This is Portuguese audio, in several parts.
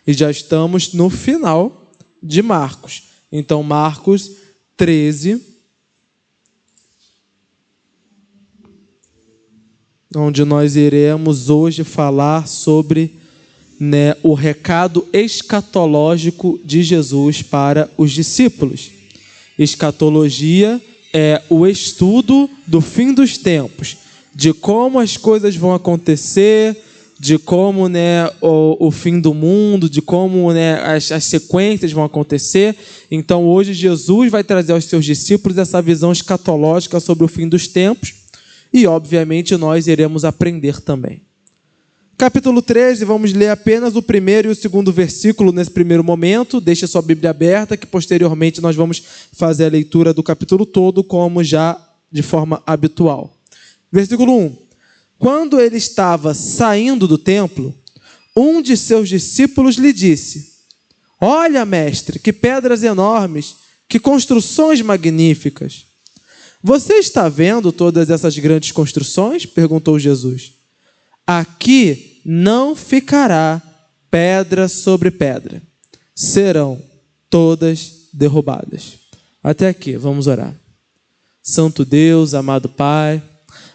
E já estamos no final de Marcos. Então, Marcos 13, onde nós iremos hoje falar sobre, o recado escatológico de Jesus para os discípulos. Escatologia é o estudo do fim dos tempos, de como as coisas vão acontecer, de como o fim do mundo, de como as sequências vão acontecer. Então hoje Jesus vai trazer aos seus discípulos essa visão escatológica sobre o fim dos tempos e obviamente nós iremos aprender também. Capítulo 13, vamos ler apenas o primeiro e o segundo versículo nesse primeiro momento. Deixe sua Bíblia aberta, que posteriormente nós vamos fazer a leitura do capítulo todo, como já de forma habitual. Versículo 1. Quando ele estava saindo do templo, um de seus discípulos lhe disse: Olha, mestre, que pedras enormes, que construções magníficas. Você está vendo todas essas grandes construções? Perguntou Jesus. Aqui não ficará pedra sobre pedra. Serão todas derrubadas. Até aqui, vamos orar. Santo Deus, amado Pai,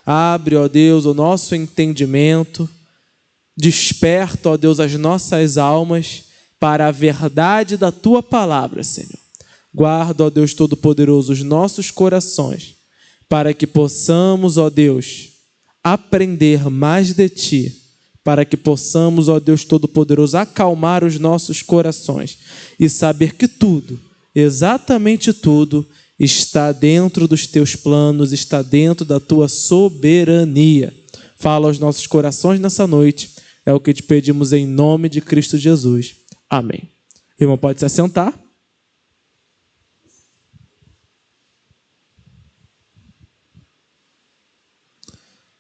abre, ó Deus, o nosso entendimento. Desperta, ó Deus, as nossas almas para a verdade da Tua palavra, Senhor. Guarda, ó Deus Todo-Poderoso, os nossos corações, para que possamos, ó Deus, aprender mais de Ti, para que possamos, ó Deus Todo-Poderoso, acalmar os nossos corações e saber que tudo, exatamente tudo, está dentro dos Teus planos, está dentro da Tua soberania. Fala aos nossos corações nessa noite, é o que te pedimos em nome de Cristo Jesus. Amém. O irmão pode se assentar.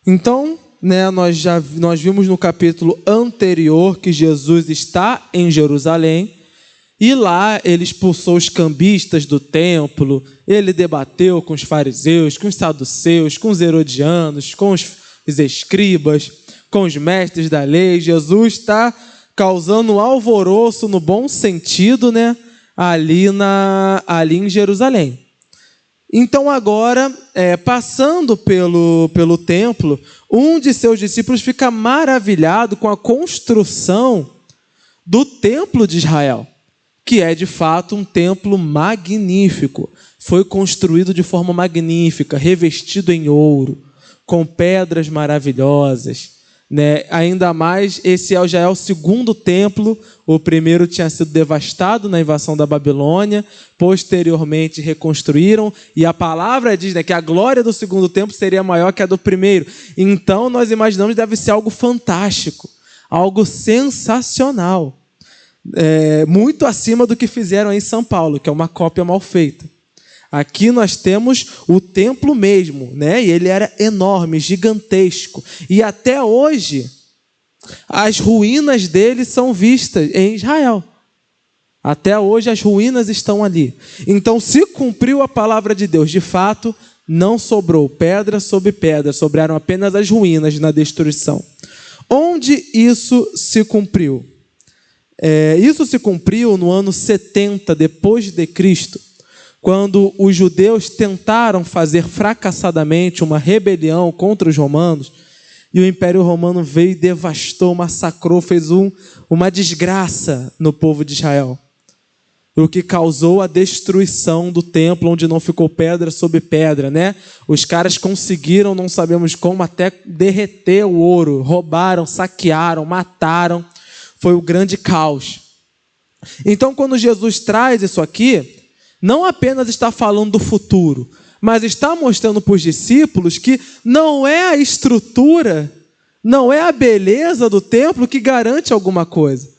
Então, nós vimos no capítulo anterior que Jesus está em Jerusalém e lá ele expulsou os cambistas do templo, ele debateu com os fariseus, com os saduceus, com os herodianos, com os escribas, com os mestres da lei. Jesus está causando um alvoroço no bom sentido, ali em Jerusalém. Então agora, passando pelo templo, um de seus discípulos fica maravilhado com a construção do templo de Israel, que é de fato um templo magnífico. Foi construído de forma magnífica, revestido em ouro, com pedras maravilhosas. Ainda mais, esse já é o segundo templo. O primeiro tinha sido devastado na invasão da Babilônia, posteriormente reconstruíram, e a palavra diz que a glória do segundo templo seria maior que a do primeiro. Então nós imaginamos que deve ser algo fantástico, algo sensacional, muito acima do que fizeram em São Paulo, que é uma cópia mal feita. Aqui nós temos o templo mesmo, e ele era enorme, gigantesco. E até hoje, as ruínas dele são vistas em Israel. Até hoje as ruínas estão ali. Então, se cumpriu a palavra de Deus, de fato, não sobrou pedra sobre pedra, sobraram apenas as ruínas na destruição. Onde isso se cumpriu? Isso se cumpriu no ano 70 depois de Cristo, quando os judeus tentaram fazer fracassadamente uma rebelião contra os romanos, e o Império Romano veio e devastou, massacrou, fez uma desgraça no povo de Israel, o que causou a destruição do templo, onde não ficou pedra sobre pedra, Os caras conseguiram, não sabemos como, até derreter o ouro, roubaram, saquearam, mataram, foi o grande caos. Então, quando Jesus traz isso aqui, não apenas está falando do futuro, mas está mostrando para os discípulos que não é a estrutura, não é a beleza do templo que garante alguma coisa.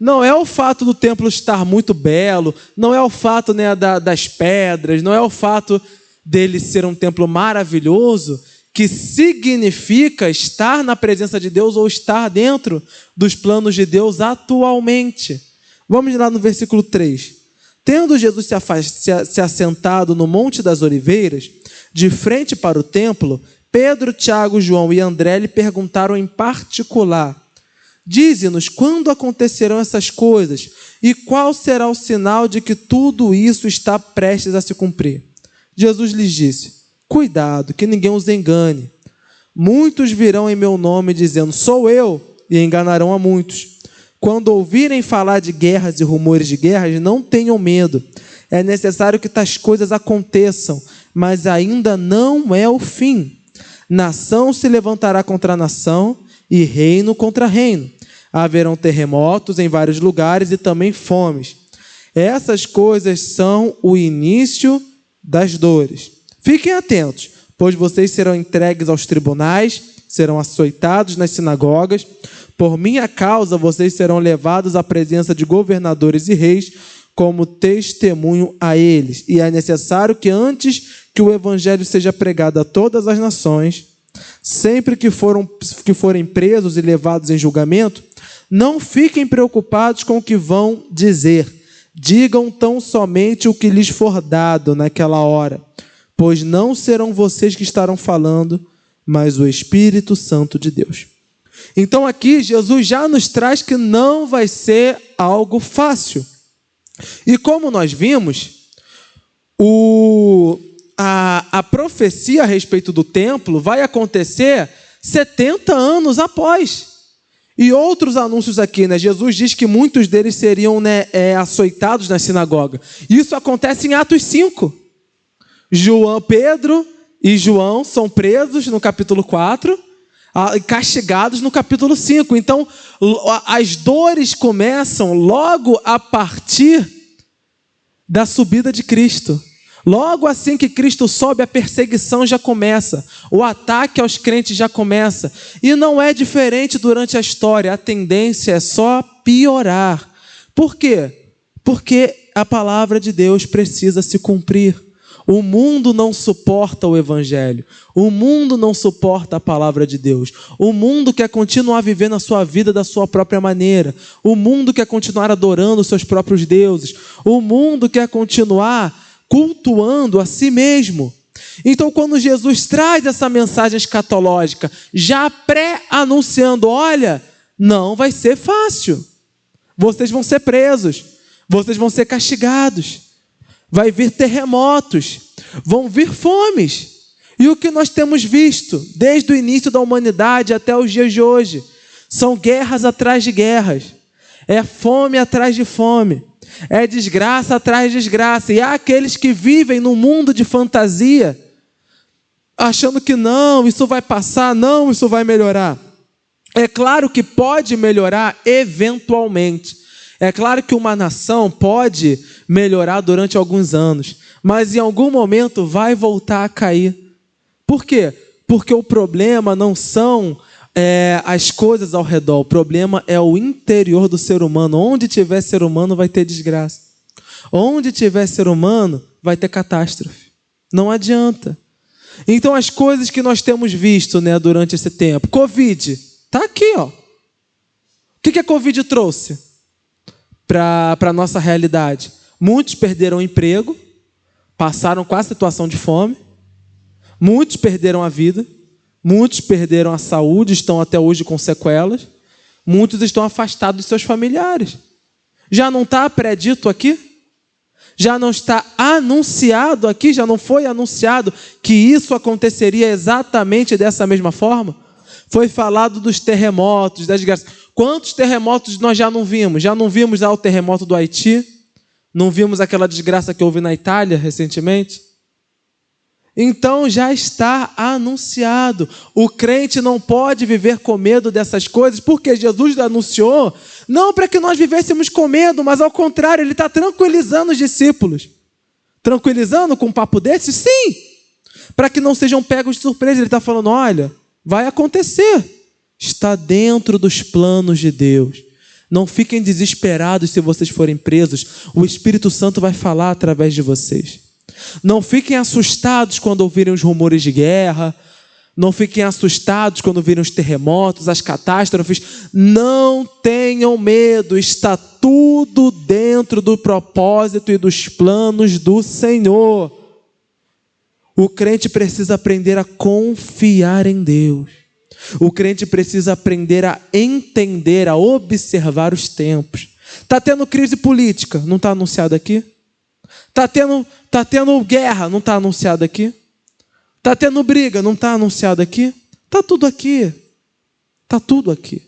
Não é o fato do templo estar muito belo, não é o fato das pedras, não é o fato dele ser um templo maravilhoso que significa estar na presença de Deus ou estar dentro dos planos de Deus atualmente. Vamos lá no versículo 3. Tendo Jesus se assentado no Monte das Oliveiras, de frente para o templo, Pedro, Tiago, João e André lhe perguntaram em particular: Dize-nos quando acontecerão essas coisas e qual será o sinal de que tudo isso está prestes a se cumprir. Jesus lhes disse: cuidado, que ninguém os engane. Muitos virão em meu nome dizendo: sou eu, e enganarão a muitos. Quando ouvirem falar de guerras e rumores de guerras, não tenham medo. É necessário que tais coisas aconteçam, mas ainda não é o fim. Nação se levantará contra nação e reino contra reino. Haverão terremotos em vários lugares e também fomes. Essas coisas são o início das dores. Fiquem atentos, pois vocês serão entregues aos tribunais, serão açoitados nas sinagogas. Por minha causa, vocês serão levados à presença de governadores e reis, como testemunho a eles. E é necessário que antes que o evangelho seja pregado a todas as nações, sempre que forem presos e levados em julgamento, não fiquem preocupados com o que vão dizer. Digam tão somente o que lhes for dado naquela hora, pois não serão vocês que estarão falando, mas o Espírito Santo de Deus. Então aqui Jesus já nos traz que não vai ser algo fácil. E como nós vimos, a profecia a respeito do templo vai acontecer 70 anos após. E outros anúncios aqui, Jesus diz que muitos deles seriam açoitados na sinagoga. Isso acontece em Atos 5. Pedro e João são presos no capítulo 4 e castigados no capítulo 5. Então, as dores começam logo a partir da subida de Cristo. Logo assim que Cristo sobe, a perseguição já começa. O ataque aos crentes já começa. E não é diferente durante a história. A tendência é só piorar. Por quê? Porque a palavra de Deus precisa se cumprir. O mundo não suporta o evangelho. O mundo não suporta a palavra de Deus. O mundo quer continuar vivendo a sua vida da sua própria maneira. O mundo quer continuar adorando os seus próprios deuses. O mundo quer continuar cultuando a si mesmo. Então, quando Jesus traz essa mensagem escatológica, já pré-anunciando, olha, não vai ser fácil. Vocês vão ser presos. Vocês vão ser castigados. Vai vir terremotos. Vão vir fomes. E o que nós temos visto desde o início da humanidade até os dias de hoje são guerras atrás de guerras. É fome atrás de fome. É desgraça atrás de desgraça. E há aqueles que vivem num mundo de fantasia, achando que não, isso vai passar, não, isso vai melhorar. É claro que pode melhorar eventualmente. É claro que uma nação pode melhorar durante alguns anos, mas em algum momento vai voltar a cair. Por quê? Porque o problema não são as coisas ao redor, o problema é o interior do ser humano. Onde tiver ser humano vai ter desgraça. Onde tiver ser humano vai ter catástrofe. Não adianta. Então as coisas que nós temos visto durante esse tempo, Covid, está aqui, ó. O que a Covid trouxe para a nossa realidade? Muitos perderam o emprego, passaram com a situação de fome, muitos perderam a vida, muitos perderam a saúde, estão até hoje com sequelas, muitos estão afastados de seus familiares. Já não está predito aqui? Já não está anunciado aqui? Já não foi anunciado que isso aconteceria exatamente dessa mesma forma? Foi falado dos terremotos, das desgraças. Quantos terremotos nós já não vimos? Já não vimos o terremoto do Haiti? Não vimos aquela desgraça que houve na Itália recentemente? Então já está anunciado. O crente não pode viver com medo dessas coisas, porque Jesus anunciou, não para que nós vivêssemos com medo, mas ao contrário, ele está tranquilizando os discípulos. Tranquilizando com um papo desse? Sim! Para que não sejam pegos de surpresa. Ele está falando, olha, vai acontecer. Está dentro dos planos de Deus. Não fiquem desesperados se vocês forem presos. O Espírito Santo vai falar através de vocês. Não fiquem assustados quando ouvirem os rumores de guerra. Não fiquem assustados quando ouvirem os terremotos, as catástrofes. Não tenham medo. Está tudo dentro do propósito e dos planos do Senhor. O crente precisa aprender a confiar em Deus. O crente precisa aprender a entender, a observar os tempos. Está tendo crise política, não está anunciado aqui? Está tendo guerra, não está anunciado aqui? Está tendo briga, não está anunciado aqui? Está tudo aqui. Está tudo aqui.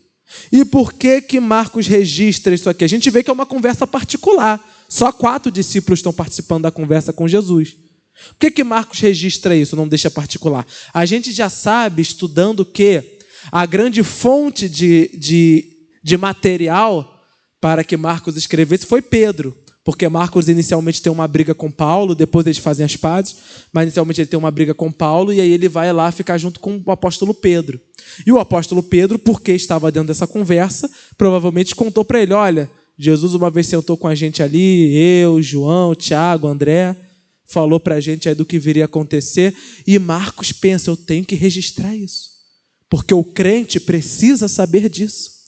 E por que Marcos registra isso aqui? A gente vê que é uma conversa particular. Só 4 discípulos estão participando da conversa com Jesus. Por que Marcos registra isso, não deixa particular? A gente já sabe, estudando, que a grande fonte de material para que Marcos escrevesse foi Pedro. Porque Marcos inicialmente tem uma briga com Paulo, depois eles fazem as pazes, mas inicialmente ele tem uma briga com Paulo, e aí ele vai lá ficar junto com o apóstolo Pedro. E o apóstolo Pedro, porque estava dentro dessa conversa, provavelmente contou para ele: olha, Jesus uma vez sentou com a gente ali, eu, João, Tiago, André, falou para a gente aí do que viria a acontecer, e Marcos pensa: eu tenho que registrar isso, porque o crente precisa saber disso.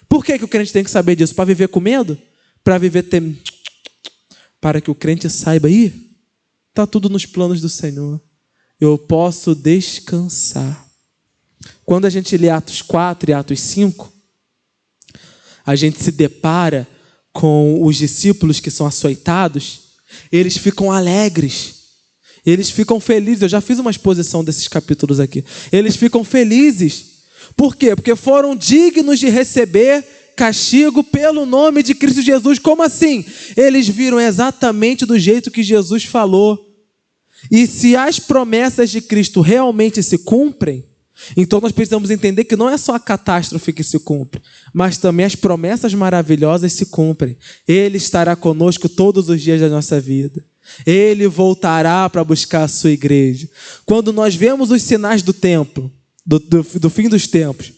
Por que o crente tem que saber disso? Para viver com medo? Para viver para que o crente saiba, está tudo nos planos do Senhor, eu posso descansar. Quando a gente lê Atos 4 e Atos 5, a gente se depara com os discípulos que são açoitados, eles ficam alegres, eles ficam felizes. Eu já fiz uma exposição desses capítulos aqui. Eles ficam felizes. Por quê? Porque foram dignos de receber castigo pelo nome de Cristo Jesus. Como assim? Eles viram exatamente do jeito que Jesus falou. E se as promessas de Cristo realmente se cumprem, então nós precisamos entender que não é só a catástrofe que se cumpre, mas também as promessas maravilhosas se cumprem. Ele estará conosco todos os dias da nossa vida. Ele voltará para buscar a sua igreja. Quando nós vemos os sinais do tempo, do fim dos tempos,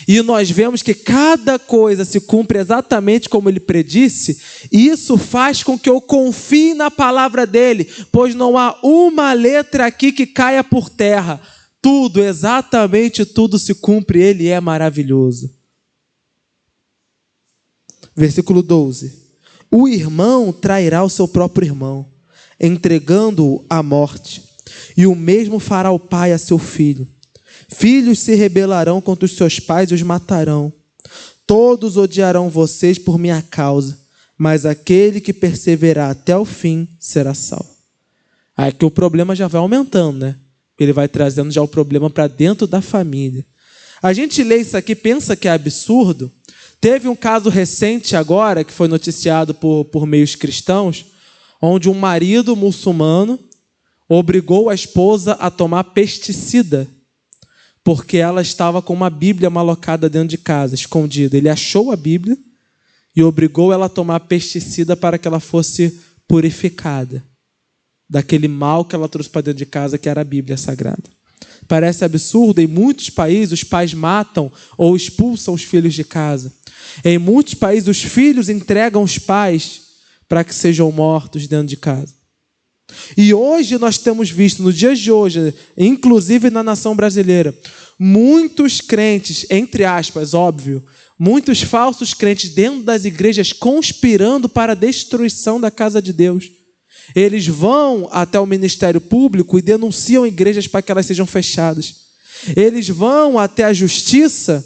e nós vemos que cada coisa se cumpre exatamente como ele predisse, isso faz com que eu confie na palavra dele, pois não há uma letra aqui que caia por terra. Tudo, exatamente tudo se cumpre, ele é maravilhoso. Versículo 12. O irmão trairá o seu próprio irmão, entregando-o à morte, e o mesmo fará o pai a seu filho. Filhos se rebelarão contra os seus pais e os matarão. Todos odiarão vocês por minha causa, mas aquele que perseverar até o fim será salvo. Aí que o problema já vai aumentando, né? Ele vai trazendo já o problema para dentro da família. A gente lê isso aqui, pensa que é absurdo. Teve um caso recente agora, que foi noticiado por meios cristãos, onde um marido muçulmano obrigou a esposa a tomar pesticida, porque ela estava com uma Bíblia malocada dentro de casa, escondida. Ele achou a Bíblia e obrigou ela a tomar pesticida para que ela fosse purificada daquele mal que ela trouxe para dentro de casa, que era a Bíblia Sagrada. Parece absurdo. Em muitos países, os pais matam ou expulsam os filhos de casa. Em muitos países, os filhos entregam os pais para que sejam mortos dentro de casa. E hoje nós temos visto, nos dias de hoje, inclusive na nação brasileira, muitos crentes, entre aspas, óbvio, muitos falsos crentes dentro das igrejas conspirando para a destruição da casa de Deus. Eles vão até o ministério público e denunciam igrejas para que elas sejam fechadas. Eles vão até a justiça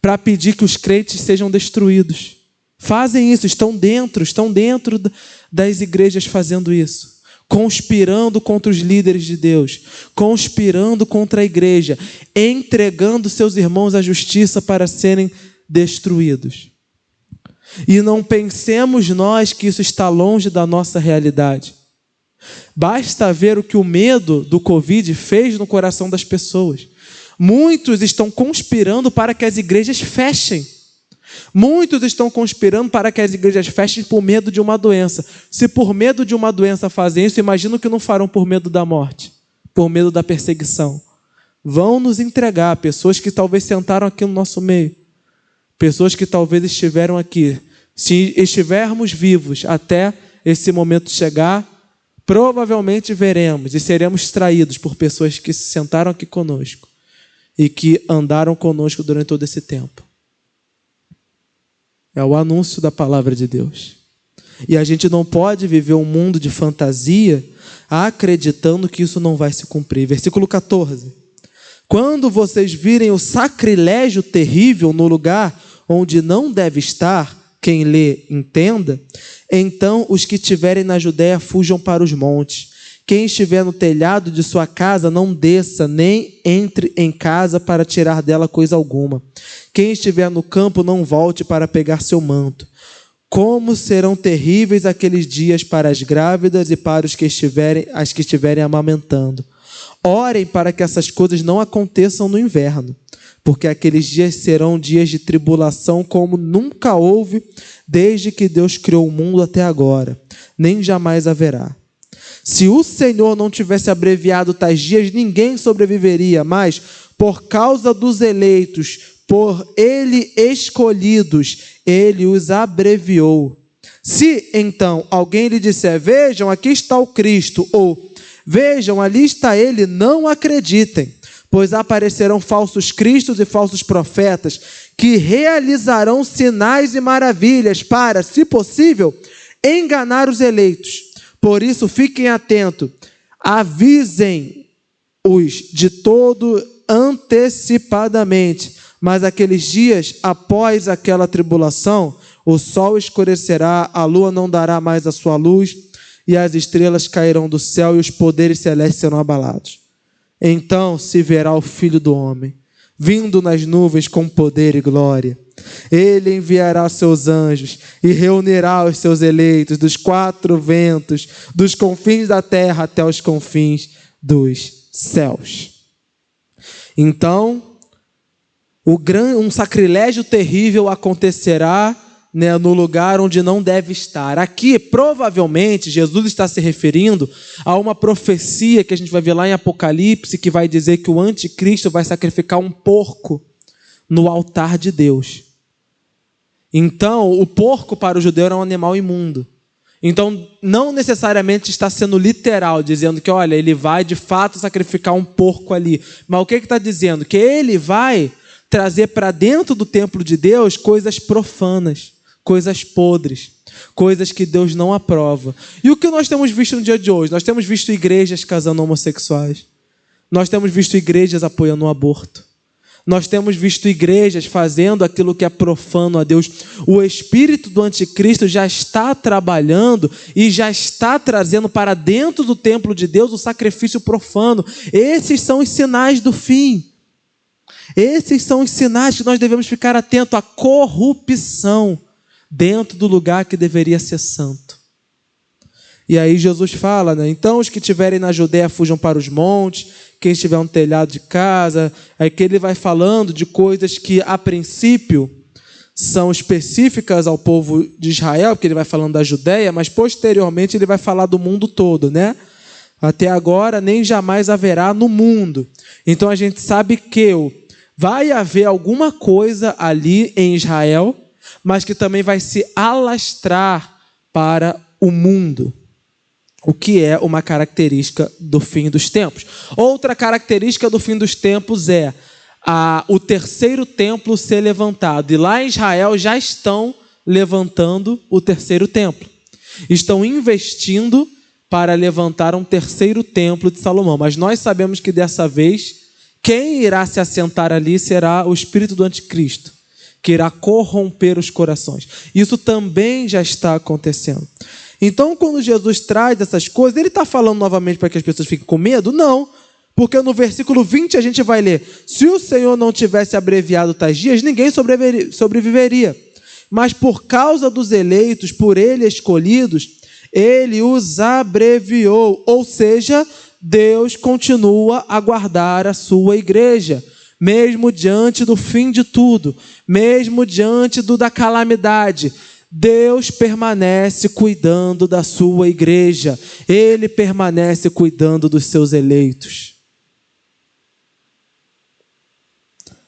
para pedir que os crentes sejam destruídos. Fazem isso, estão dentro das igrejas fazendo isso. Conspirando contra os líderes de Deus, conspirando contra a igreja, entregando seus irmãos à justiça para serem destruídos. E não pensemos nós que isso está longe da nossa realidade. Basta ver o que o medo do Covid fez no coração das pessoas. Muitos estão conspirando para que as igrejas fechem. Muitos estão conspirando para que as igrejas fechem por medo de uma doença. Se por medo de uma doença fazem isso, imagina o que não farão por medo da morte, por medo da perseguição. Vão nos entregar pessoas que talvez sentaram aqui no nosso meio, pessoas que talvez estiveram aqui. Se estivermos vivos até esse momento chegar, provavelmente veremos e seremos traídos por pessoas que se sentaram aqui conosco e que andaram conosco durante todo esse tempo. É o anúncio da palavra de Deus. E a gente não pode viver um mundo de fantasia acreditando que isso não vai se cumprir. Versículo 14. Quando vocês virem o sacrilégio terrível no lugar onde não deve estar, quem lê, entenda, então os que estiverem na Judéia fujam para os montes. Quem estiver no telhado de sua casa, não desça, nem entre em casa para tirar dela coisa alguma. Quem estiver no campo, não volte para pegar seu manto. Como serão terríveis aqueles dias para as grávidas e para as que estiverem amamentando. Orem para que essas coisas não aconteçam no inverno, porque aqueles dias serão dias de tribulação como nunca houve desde que Deus criou o mundo até agora, nem jamais haverá. Se o Senhor não tivesse abreviado tais dias, ninguém sobreviveria, mas por causa dos eleitos, por Ele escolhidos, Ele os abreviou. Se, então, alguém lhe disser, vejam, aqui está o Cristo, ou vejam, ali está Ele, não acreditem, pois aparecerão falsos cristos e falsos profetas, que realizarão sinais e maravilhas para, se possível, enganar os eleitos. Por isso, fiquem atentos, avisem-os de todo antecipadamente, mas aqueles dias, após aquela tribulação, o sol escurecerá, a lua não dará mais a sua luz, e as estrelas cairão do céu, e os poderes celestes serão abalados. Então se verá o Filho do Homem, vindo nas nuvens com poder e glória. Ele enviará seus anjos e reunirá os seus eleitos dos quatro ventos, dos confins da terra até os confins dos céus. Então, um sacrilégio terrível acontecerá, no lugar onde não deve estar. Aqui, provavelmente, Jesus está se referindo a uma profecia que a gente vai ver lá em Apocalipse, que vai dizer que o anticristo vai sacrificar um porco no altar de Deus. Então, o porco para o judeu era um animal imundo. Então, não necessariamente está sendo literal, dizendo que, olha, ele vai de fato sacrificar um porco ali. Mas o que está dizendo? Que ele vai trazer para dentro do templo de Deus coisas profanas, coisas podres, coisas que Deus não aprova. E o que nós temos visto no dia de hoje? Nós temos visto igrejas casando homossexuais. Nós temos visto igrejas apoiando o aborto. Nós temos visto igrejas fazendo aquilo que é profano a Deus. O espírito do anticristo já está trabalhando e já está trazendo para dentro do templo de Deus o sacrifício profano. Esses são os sinais do fim. Esses são os sinais que nós devemos ficar atentos à corrupção dentro do lugar que deveria ser santo. E aí Jesus fala, então os que estiverem na Judéia fujam para os montes, quem estiver no telhado de casa, aí que ele vai falando de coisas que a princípio são específicas ao povo de Israel, porque ele vai falando da Judéia, mas posteriormente ele vai falar do mundo todo, Até agora nem jamais haverá no mundo. Então a gente sabe que vai haver alguma coisa ali em Israel, mas que também vai se alastrar para o mundo. O que é uma característica do fim dos tempos. Outra característica do fim dos tempos é o terceiro templo ser levantado. E lá em Israel já estão levantando o terceiro templo. Estão investindo para levantar um terceiro templo de Salomão. Mas nós sabemos que dessa vez, quem irá se assentar ali será o espírito do anticristo, que irá corromper os corações. Isso também já está acontecendo. Então, quando Jesus traz essas coisas, ele está falando novamente para que as pessoas fiquem com medo? Não, porque no versículo 20 a gente vai ler, se o Senhor não tivesse abreviado tais dias, ninguém sobreviveria. Mas por causa dos eleitos, por ele escolhidos, ele os abreviou. Ou seja, Deus continua a guardar a sua igreja, mesmo diante do fim de tudo, mesmo diante da calamidade. Deus permanece cuidando da sua igreja. Ele permanece cuidando dos seus eleitos.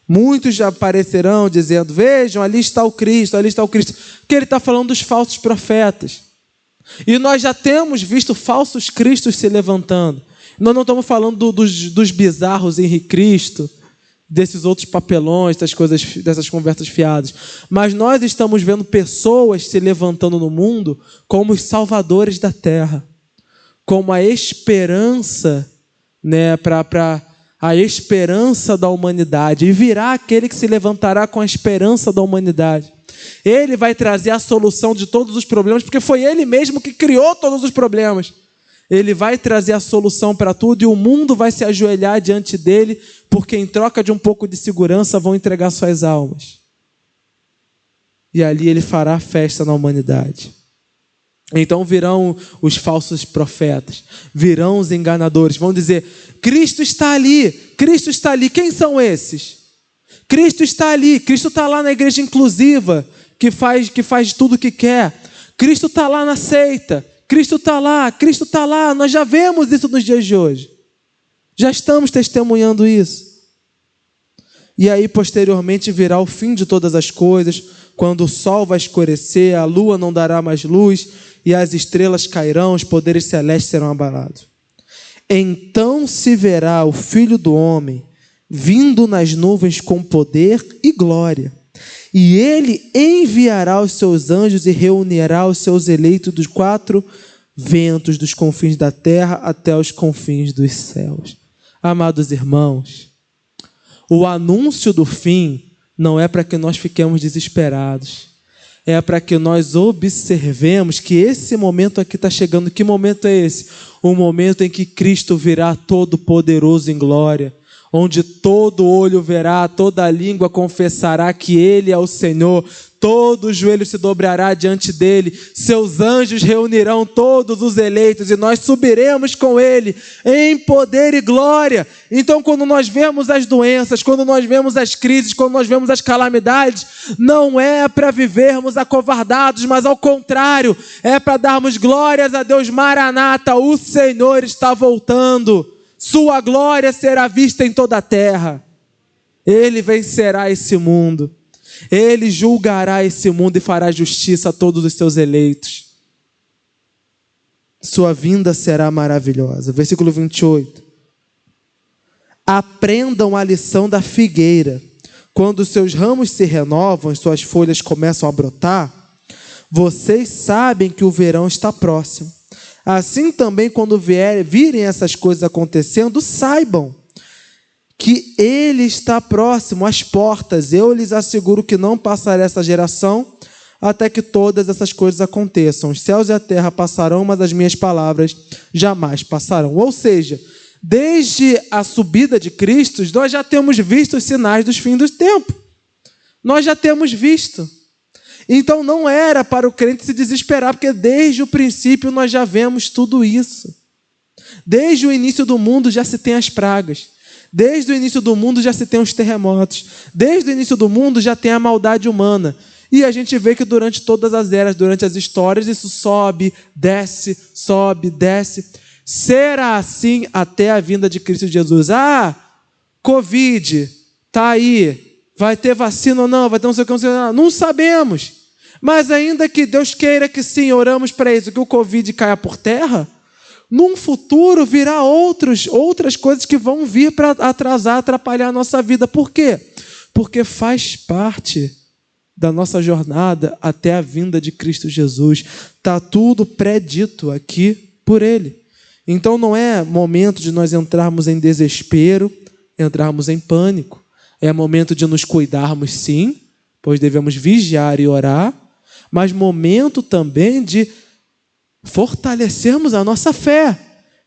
Muitos já aparecerão dizendo, vejam, ali está o Cristo, ali está o Cristo. Porque ele está falando dos falsos profetas. E nós já temos visto falsos cristos se levantando. Nós não estamos falando dos bizarros Henrique Cristo, desses outros papelões, dessas conversas fiadas. Mas nós estamos vendo pessoas se levantando no mundo como os salvadores da terra, como a esperança, para a esperança da humanidade, e virá aquele que se levantará com a esperança da humanidade. Ele vai trazer a solução de todos os problemas, porque foi ele mesmo que criou todos os problemas. Ele vai trazer a solução para tudo, e o mundo vai se ajoelhar diante dele, porque em troca de um pouco de segurança vão entregar suas almas. E ali ele fará festa na humanidade. Então virão os falsos profetas, virão os enganadores, vão dizer: Cristo está ali, Cristo está ali. Quem são esses? Cristo está ali, Cristo está lá na igreja inclusiva, que faz tudo o que quer. Cristo está lá na seita, Cristo está lá. Nós já vemos isso nos dias de hoje. Já estamos testemunhando isso. E aí posteriormente virá o fim de todas as coisas, quando o sol vai escurecer, a lua não dará mais luz, e as estrelas cairão, os poderes celestes serão abalados. Então se verá o Filho do Homem vindo nas nuvens com poder e glória. E ele enviará os seus anjos e reunirá os seus eleitos dos 4 ventos, dos confins da terra até os confins dos céus. Amados irmãos, o anúncio do fim não é para que nós fiquemos desesperados. É para que nós observemos que esse momento aqui está chegando. Que momento é esse? O momento em que Cristo virá todo poderoso em glória, onde todo olho verá, toda língua confessará que Ele é o Senhor, todo joelho se dobrará diante dEle, seus anjos reunirão todos os eleitos e nós subiremos com Ele em poder e glória. Então, quando nós vemos as doenças, quando nós vemos as crises, quando nós vemos as calamidades, não é para vivermos acovardados, mas ao contrário, é para darmos glórias a Deus. Maranata, o Senhor está voltando. Sua glória será vista em toda a terra. Ele vencerá esse mundo. Ele julgará esse mundo e fará justiça a todos os seus eleitos. Sua vinda será maravilhosa. Versículo 28. Aprendam a lição da figueira. Quando os seus ramos se renovam, suas folhas começam a brotar, vocês sabem que o verão está próximo. Assim também, quando virem essas coisas acontecendo, saibam que Ele está próximo às portas. Eu lhes asseguro que não passará essa geração até que todas essas coisas aconteçam. Os céus e a terra passarão, mas as minhas palavras jamais passarão. Ou seja, desde a subida de Cristo, nós já temos visto os sinais dos fins do tempo. Nós já temos visto. Então não era para o crente se desesperar, porque desde o princípio nós já vemos tudo isso. Desde o início do mundo já se tem as pragas. Desde o início do mundo já se tem os terremotos. Desde o início do mundo já tem a maldade humana. E a gente vê que durante todas as eras, durante as histórias, isso sobe, desce, sobe, desce. Será assim até a vinda de Cristo Jesus. Covid, está aí. Vai ter vacina ou não? Vai ter não sei o que, não sei o que. Não sabemos. Mas ainda que Deus queira que sim, oramos para isso, que o Covid caia por terra, num futuro virá outras coisas que vão vir para atrasar, atrapalhar a nossa vida. Por quê? Porque faz parte da nossa jornada até a vinda de Cristo Jesus. Está tudo predito aqui por Ele. Então não é momento de nós entrarmos em desespero, entrarmos em pânico. É momento de nos cuidarmos sim, pois devemos vigiar e orar, mas momento também de fortalecermos a nossa fé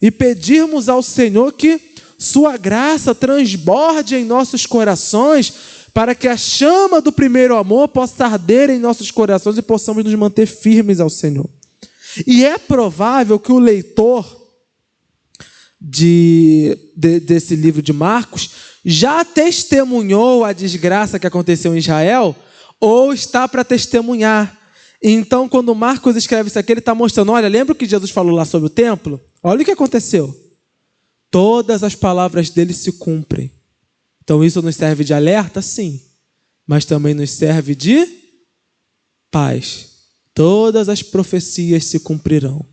e pedirmos ao Senhor que sua graça transborde em nossos corações, para que a chama do primeiro amor possa arder em nossos corações e possamos nos manter firmes ao Senhor. E é provável que o leitor desse livro de Marcos já testemunhou a desgraça que aconteceu em Israel ou está para testemunhar. Então, quando Marcos escreve isso aqui, ele está mostrando, olha, lembra o que Jesus falou lá sobre o templo? Olha o que aconteceu. Todas as palavras dele se cumprem. Então, isso nos serve de alerta? Sim. Mas também nos serve de paz. Todas as profecias se cumprirão.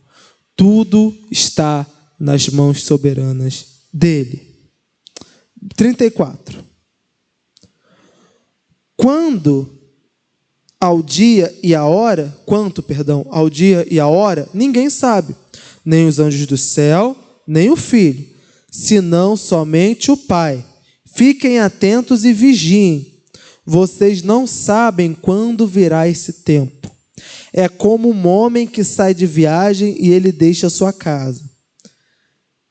Tudo está nas mãos soberanas dele. 34. Ao dia e a hora, ninguém sabe, nem os anjos do céu, nem o Filho, senão somente o Pai. Fiquem atentos e vigiem. Vocês não sabem quando virá esse tempo. É como um homem que sai de viagem e ele deixa sua casa.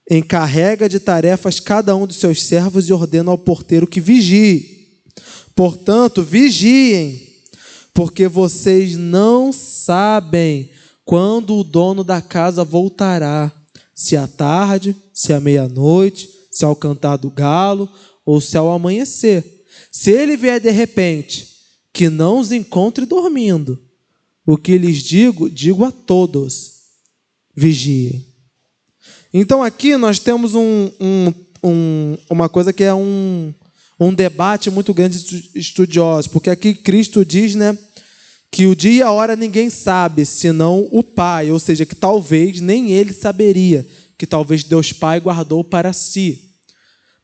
Encarrega de tarefas cada um dos seus servos e ordena ao porteiro que vigie. Portanto, vigiem, porque vocês não sabem quando o dono da casa voltará, se à tarde, se à meia-noite, se ao cantar do galo ou se ao amanhecer. Se ele vier de repente, que não os encontre dormindo. O que lhes digo a todos: vigiem. Então aqui nós temos uma coisa que é um debate muito grande de estudiosos, porque aqui Cristo diz, que o dia e a hora ninguém sabe, senão o Pai, ou seja, que talvez nem ele saberia, que talvez Deus Pai guardou para si.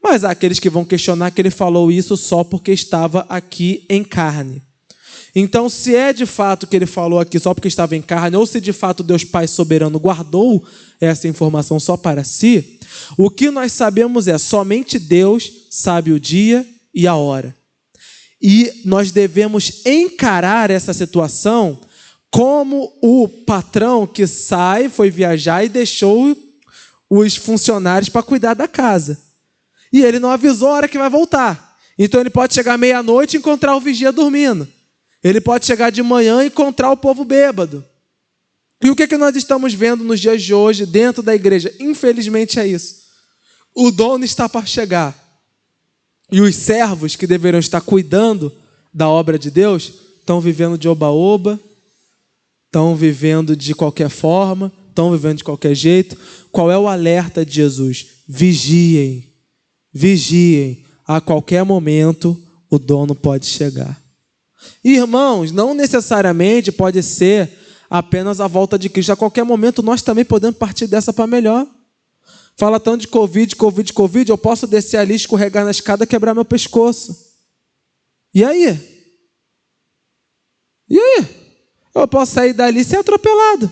Mas há aqueles que vão questionar que ele falou isso só porque estava aqui em carne. Então, se é de fato que ele falou aqui só porque estava em carne, ou se de fato Deus Pai soberano guardou essa informação só para si, o que nós sabemos é somente Deus sabe o dia e a hora. E nós devemos encarar essa situação como o patrão que foi viajar e deixou os funcionários para cuidar da casa. E ele não avisou a hora que vai voltar. Então ele pode chegar meia-noite e encontrar o vigia dormindo. Ele pode chegar de manhã e encontrar o povo bêbado. E o que nós estamos vendo nos dias de hoje dentro da igreja? Infelizmente é isso. O dono está para chegar. E os servos que deveriam estar cuidando da obra de Deus estão vivendo de oba-oba, estão vivendo de qualquer forma, estão vivendo de qualquer jeito. Qual é o alerta de Jesus? Vigiem, vigiem. A qualquer momento o dono pode chegar. Irmãos, não necessariamente pode ser apenas a volta de Cristo. A qualquer momento nós também podemos partir dessa para melhor. Fala tanto de Covid, eu posso descer ali, escorregar na escada, quebrar meu pescoço. E aí? E aí? Eu posso sair dali e ser atropelado.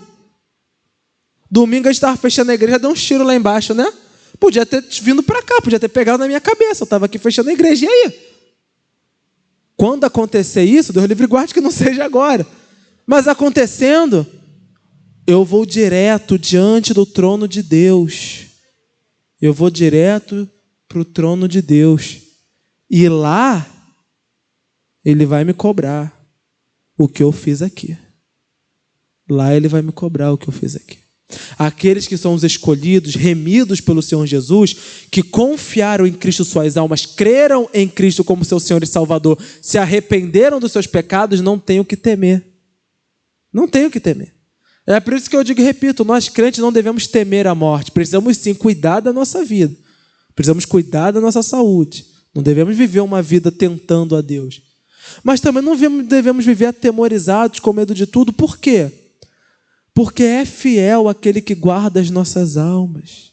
Domingo a gente estava fechando a igreja, deu um tiro lá embaixo, né? Podia ter vindo para cá, podia ter pegado na minha cabeça. Eu estava aqui fechando a igreja, e aí? Quando acontecer isso, Deus livre e guarde que não seja agora. Mas acontecendo, eu vou direto diante do trono de Deus. Eu vou direto para o trono de Deus. E lá, Ele vai me cobrar o que eu fiz aqui. Lá Ele vai me cobrar o que eu fiz aqui. Aqueles que são os escolhidos, remidos pelo Senhor Jesus, que confiaram em Cristo suas almas, creram em Cristo como seu Senhor e Salvador, se arrependeram dos seus pecados, não tem o que temer. Não tem o que temer. É por isso que eu digo e repito, nós crentes não devemos temer a morte, precisamos sim cuidar da nossa vida, precisamos cuidar da nossa saúde, não devemos viver uma vida tentando a Deus, mas também não devemos viver atemorizados com medo de tudo. Por quê? Porque é fiel aquele que guarda as nossas almas,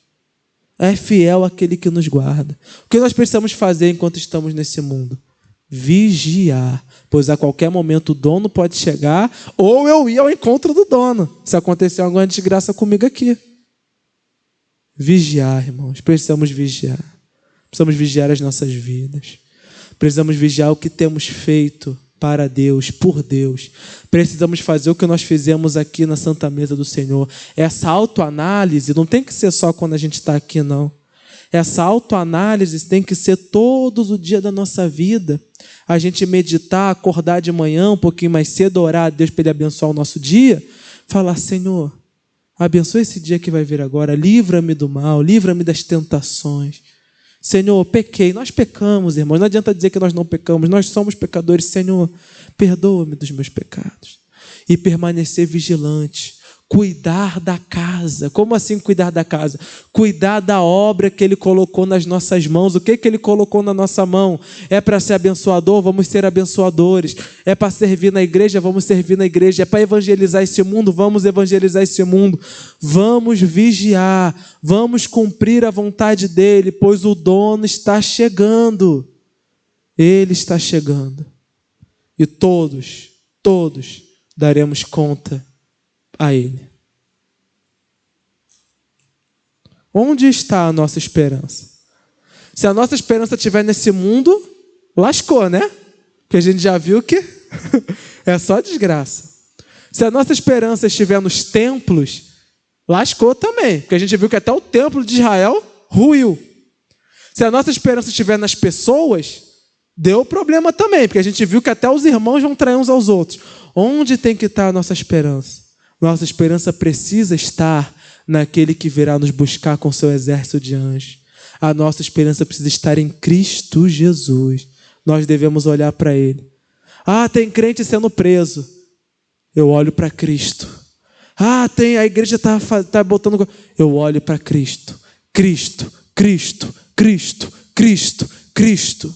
é fiel aquele que nos guarda. O que nós precisamos fazer enquanto estamos nesse mundo? Vigiar, pois a qualquer momento o dono pode chegar, ou eu ir ao encontro do dono, se acontecer alguma desgraça comigo aqui. Vigiar, irmãos, precisamos vigiar as nossas vidas, precisamos vigiar o que temos feito para Deus, por Deus. Precisamos fazer o que nós fizemos aqui na Santa Mesa do Senhor. Essa autoanálise não tem que ser só quando a gente está aqui, não. Essa autoanálise tem que ser todos os dias da nossa vida. A gente meditar, acordar de manhã um pouquinho mais cedo, orar a Deus para Ele abençoar o nosso dia. Falar: Senhor, abençoa esse dia que vai vir agora. Livra-me do mal, livra-me das tentações. Senhor, pequei. Nós pecamos, irmãos. Não adianta dizer que nós não pecamos. Nós somos pecadores. Senhor, perdoa-me dos meus pecados. E permanecer vigilante. Cuidar da casa. Como assim cuidar da casa? Cuidar da obra que Ele colocou nas nossas mãos. O que Ele colocou na nossa mão? É para ser abençoador? Vamos ser abençoadores. É para servir na igreja? Vamos servir na igreja. É para evangelizar esse mundo? Vamos evangelizar esse mundo. Vamos vigiar. Vamos cumprir a vontade dEle, pois o dono está chegando. Ele está chegando. E todos daremos conta a Ele. Onde está a nossa esperança? Se a nossa esperança estiver nesse mundo, lascou, né? Porque a gente já viu que é só desgraça. Se a nossa esperança estiver nos templos, lascou também. Porque a gente viu que até o templo de Israel ruiu. Se a nossa esperança estiver nas pessoas, deu problema também. Porque a gente viu que até os irmãos vão trair uns aos outros. Onde tem que estar a nossa esperança? Nossa esperança precisa estar naquele que virá nos buscar com seu exército de anjos. A nossa esperança precisa estar em Cristo Jesus. Nós devemos olhar para Ele. Ah, tem crente sendo preso. Eu olho para Cristo. Ah, a igreja está botando... Eu olho para Cristo. Cristo, Cristo, Cristo, Cristo, Cristo.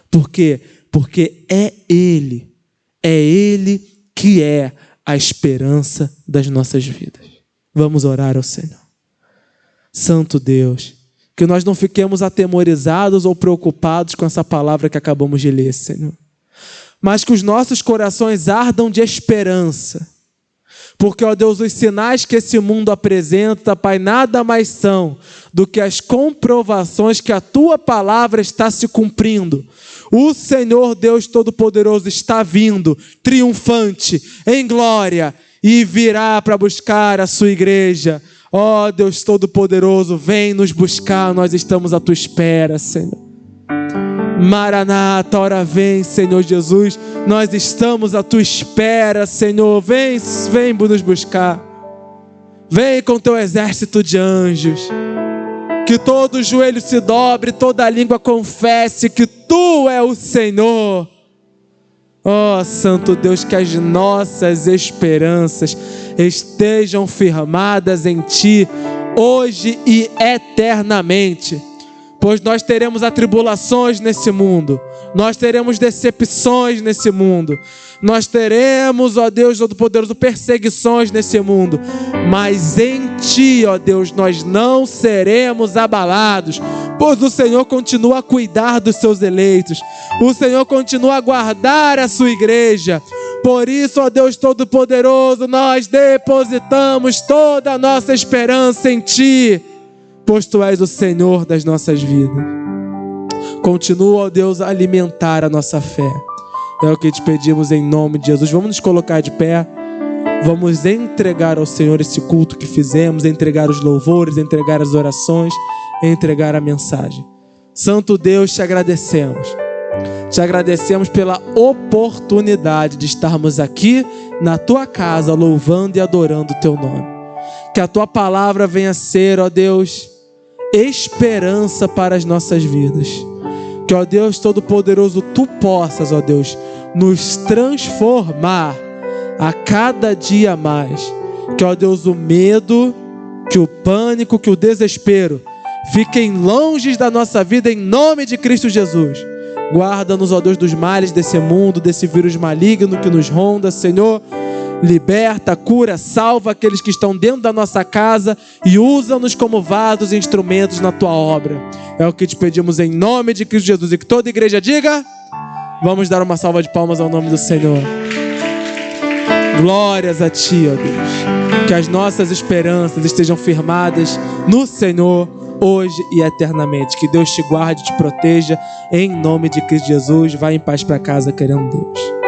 Por quê? Porque é Ele que é a esperança das nossas vidas. Vamos orar ao Senhor. Santo Deus, que nós não fiquemos atemorizados ou preocupados com essa palavra que acabamos de ler, Senhor. Mas que os nossos corações ardam de esperança. Porque, ó Deus, os sinais que esse mundo apresenta, Pai, nada mais são do que as comprovações que a Tua palavra está se cumprindo. O Senhor Deus Todo-Poderoso está vindo, triunfante, em glória, e virá para buscar a sua igreja. Ó Deus Todo-Poderoso, vem nos buscar, nós estamos à Tua espera, Senhor. Maranata, ora vem, Senhor Jesus, nós estamos à Tua espera, Senhor, vem nos buscar, vem com Teu exército de anjos, que todo joelho se dobre, toda língua confesse que Tu é o Senhor. Ó Santo Deus, que as nossas esperanças estejam firmadas em Ti, hoje e eternamente. Pois nós teremos atribulações nesse mundo, nós teremos decepções nesse mundo, nós teremos, ó Deus Todo-Poderoso, perseguições nesse mundo, mas em Ti, ó Deus, nós não seremos abalados, pois o Senhor continua a cuidar dos seus eleitos, o Senhor continua a guardar a sua igreja. Por isso, ó Deus Todo-Poderoso, nós depositamos toda a nossa esperança em Ti, pois Tu és o Senhor das nossas vidas. Continua, ó Deus, a alimentar a nossa fé. É o que te pedimos em nome de Jesus. Vamos nos colocar de pé. Vamos entregar ao Senhor esse culto que fizemos, entregar os louvores, entregar as orações, entregar a mensagem. Santo Deus, te agradecemos. Te agradecemos pela oportunidade de estarmos aqui na Tua casa, louvando e adorando o Teu nome. Que a Tua palavra venha ser, ó Deus, esperança para as nossas vidas. Que, ó Deus Todo-Poderoso, Tu possas, ó Deus, nos transformar a cada dia mais. Que, ó Deus, o medo, que o pânico, que o desespero fiquem longe da nossa vida em nome de Cristo Jesus. Guarda-nos, ó Deus, dos males desse mundo, desse vírus maligno que nos ronda, Senhor. Liberta, cura, salva aqueles que estão dentro da nossa casa e usa-nos como vasos e instrumentos na Tua obra. É o que te pedimos em nome de Cristo Jesus. E que toda igreja diga: vamos dar uma salva de palmas ao nome do Senhor. Glórias a Ti, ó Deus. Que as nossas esperanças estejam firmadas no Senhor, hoje e eternamente. Que Deus te guarde e te proteja. Em nome de Cristo Jesus. Vá em paz para casa, querendo Deus.